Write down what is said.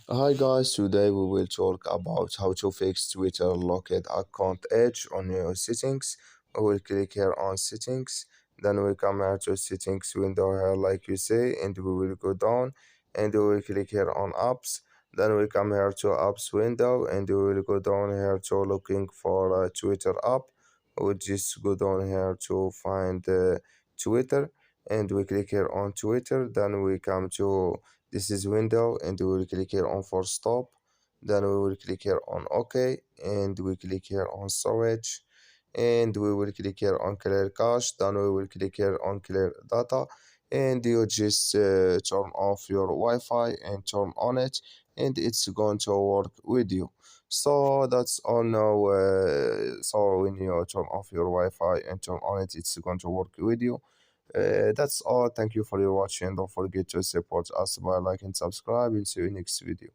Hi guys, today we will talk about how to fix Twitter locked account edge on your settings. We will click here on settings, then we come here to settings window here like you say, and we will go down and we will click here on apps. Then we come here to apps window and we will go down here to looking for a Twitter app. We just go down here to find Twitter and we click here on Twitter. Then we come to this is window and we will click here on for stop. Then we will click here on OK and we click here on storage and we will click here on clear cache. Then we will click here on clear data and you just turn off your Wi-Fi and turn on it and it's going to work with you. So that's all now. So when you turn off your Wi-Fi and turn on it, it's going to work with you. That's all. Thank you for your watching. Don't forget to support us by like and subscribe. We'll see you next video.